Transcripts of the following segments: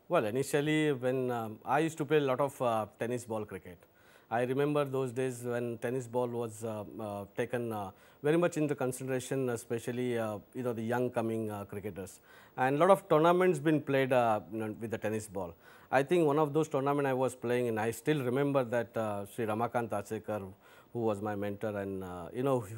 Well, initially when I used to play a lot of tennis ball cricket. I remember those days when tennis ball was taken very much into consideration, especially the young coming cricketers, and a lot of tournaments been played with the tennis ball. I think one of those tournaments I was playing, and I still remember that Sri Ramakant Achekar, who was my mentor, and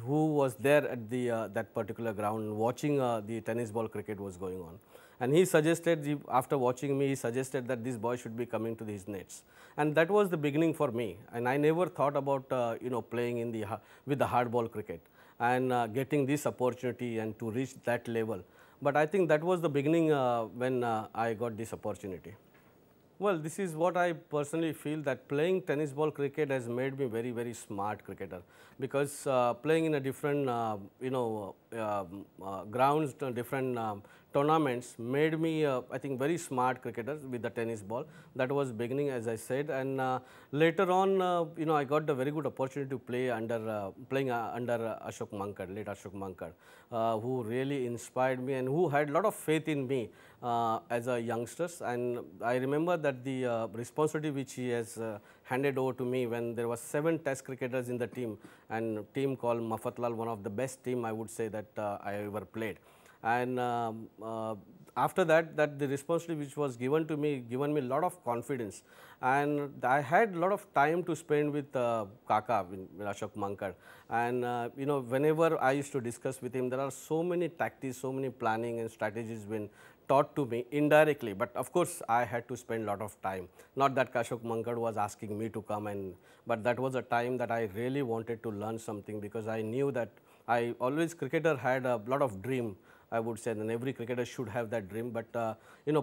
who was there at the that particular ground watching the tennis ball cricket was going on. And he suggested, after watching me, he suggested that this boy should be coming to these nets. And that was the beginning for me. And I never thought about, playing in the with the hardball cricket and getting this opportunity and to reach that level. But I think that was the beginning when I got this opportunity. Well, this is what I personally feel, that playing tennis ball cricket has made me very, very smart cricketer, because playing in a different, grounds, different tournaments made me, I think, very smart cricketer with the tennis ball. That was beginning, as I said, and later on, I got the very good opportunity to play playing under Ashok Mankad, late Ashok Mankad, who really inspired me and who had a lot of faith in me as a youngsters. And I remember that the responsibility which he has handed over to me when there was 7 test cricketers in the team, and team called Mafatlal, one of the best team I would say that I ever played. And after that, the responsibility which was given to me, given me a lot of confidence, and I had a lot of time to spend with Kaka, with Ashok Mankad. And whenever I used to discuss with him, there are so many tactics, so many planning and strategies been taught to me indirectly, but of course I had to spend a lot of time. Not that Ashok Mankad was asking me to come, but that was a time that I really wanted to learn something, because I knew that I always, cricketer had a lot of dream, I would say, and every cricketer should have that dream. But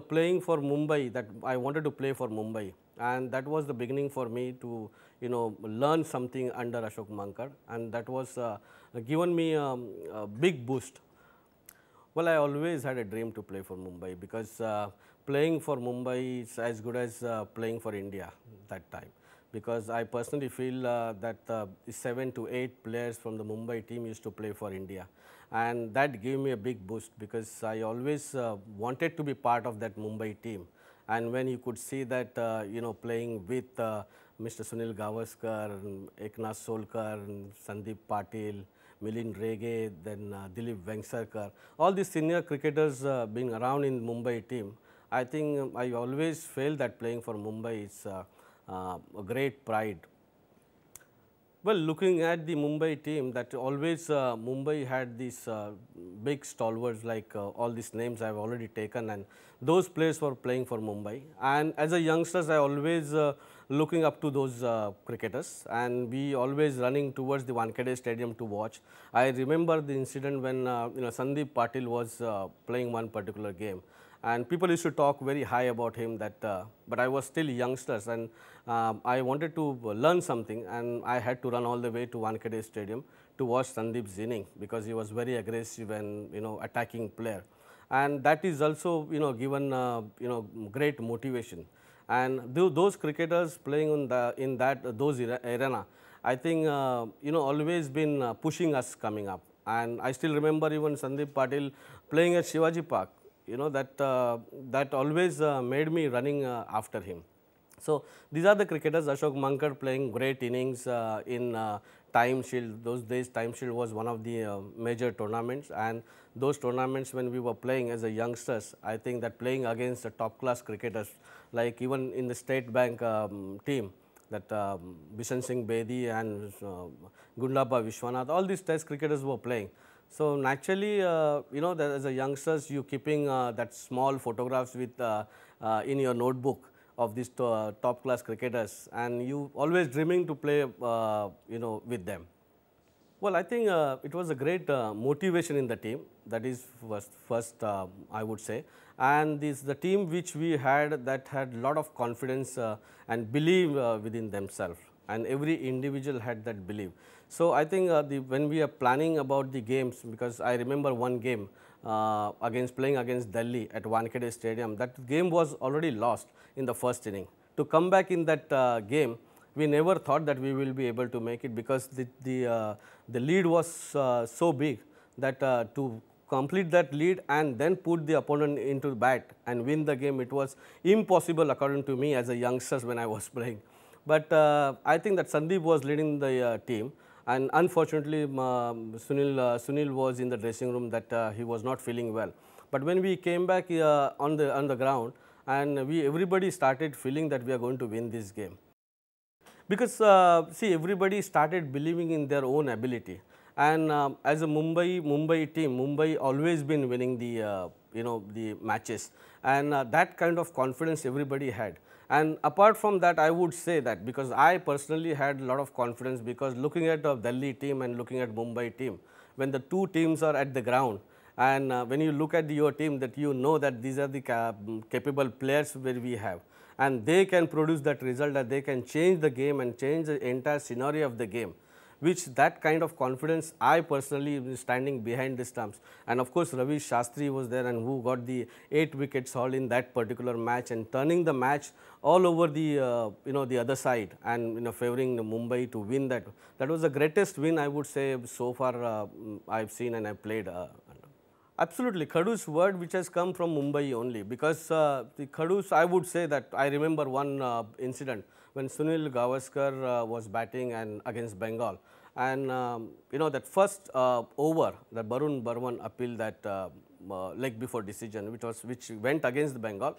playing for Mumbai, that I wanted to play for Mumbai, and that was the beginning for me to learn something under Ashok Mankad, and that was given me a big boost. Well, I always had a dream to play for Mumbai, because playing for Mumbai is as good as playing for India that time. Because I personally feel that 7 to 8 players from the Mumbai team used to play for India, and that gave me a big boost, because I always wanted to be part of that Mumbai team. And when you could see that playing with Mr. Sunil Gavaskar, Eknath Solkar, Sandeep Patil, Milind Rege, then Dilip Vengsarkar, all these senior cricketers being around in Mumbai team, I think I always felt that playing for Mumbai is a great pride. Well, looking at the Mumbai team, that always Mumbai had these big stalwarts, like all these names I have already taken, and those players were playing for Mumbai. And as a youngsters, I always looking up to those cricketers, and we always running towards the Wankhede Stadium to watch. I remember the incident when Sandeep Patil was playing one particular game, and people used to talk very high about him, that but I was still youngsters, and I wanted to learn something, and I had to run all the way to Wankhede Stadium to watch Sandeep's inning, because he was very aggressive and attacking player, and that is also given great motivation. And those cricketers playing in those arena, I think always been pushing us coming up. And I still remember even Sandeep Patil playing at Shivaji Park, that always made me running after him. So these are the cricketers. Ashok Mankad playing great innings in Time Shield. Those days Time Shield was one of the major tournaments, and those tournaments when we were playing as a youngsters, I think that playing against the top class cricketers, like even in the State Bank team, that Bishan Singh Bedi and Gundlapa Vishwanath, all these test cricketers were playing. So naturally, that as a youngsters, you keeping that small photographs with in your notebook of these top class cricketers, and you always dreaming to play with them. Well, I think it was a great motivation in the team. That is first I would say, and this the team which we had, that had a lot of confidence and belief within themselves, and every individual had that belief. So I think when we are planning about the games, because I remember one game playing against Delhi at Wankhede Stadium, that game was already lost in the first inning. To come back in that game, we never thought that we will be able to make it, because the lead was so big that to complete that lead and then put the opponent into the bat and win the game, it was impossible according to me as a youngster when I was playing. But I think that Sandeep was leading the team, and unfortunately Sunil was in the dressing room that he was not feeling well. But when we came back on the ground, and everybody started feeling that we are going to win this game. Because see, everybody started believing in their own ability, and as a Mumbai team, Mumbai always been winning the the matches, and that kind of confidence everybody had. And apart from that, I would say that because I personally had a lot of confidence, because looking at the Delhi team and looking at Mumbai team, when the two teams are at the ground, and when you look at your team, that you know that these are the capable players where we have, and they can produce that result, that they can change the game and change the entire scenario of the game, which that kind of confidence I personally was standing behind the stumps. And of course, Ravi Shastri was there, and who got the 8 wickets haul in that particular match and turning the match all over the the other side, and favoring Mumbai to win that. That was the greatest win, I would say, so far I've seen and I've played. Absolutely, Khadus word which has come from Mumbai only, because the Khadus, I would say that I remember one incident when Sunil Gavaskar was batting and against Bengal, and that first over, the Barun Burman appealed that leg before decision, which went against the Bengal.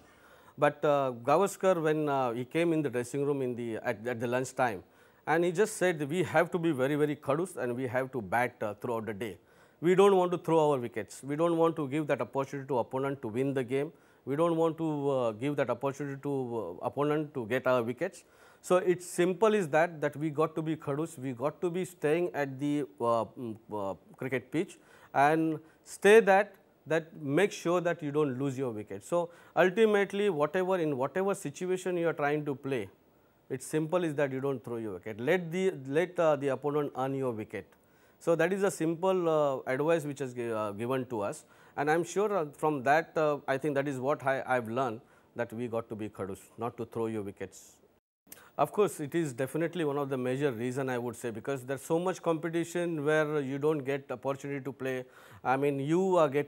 But Gavaskar, when he came in the dressing room at the lunch time, and he just said, we have to be very, very Khadus, and we have to bat throughout the day. We don't want to throw our wickets. We don't want to give that opportunity to opponent to win the game. We don't want to give that opportunity to opponent to get our wickets. So it's simple is that we got to be Khadus. We got to be staying at the cricket pitch and stay that make sure that you don't lose your wicket. So ultimately, in whatever situation you are trying to play, it's simple is that you don't throw your wicket. Let the opponent earn your wicket. So that is a simple advice which is given to us, and I am sure from that I think that is what I have learned, that we got to be Khadus, not to throw your wickets. Of course, it is definitely one of the major reason, I would say, because there is so much competition where you don't get opportunity to play. I mean, you are getting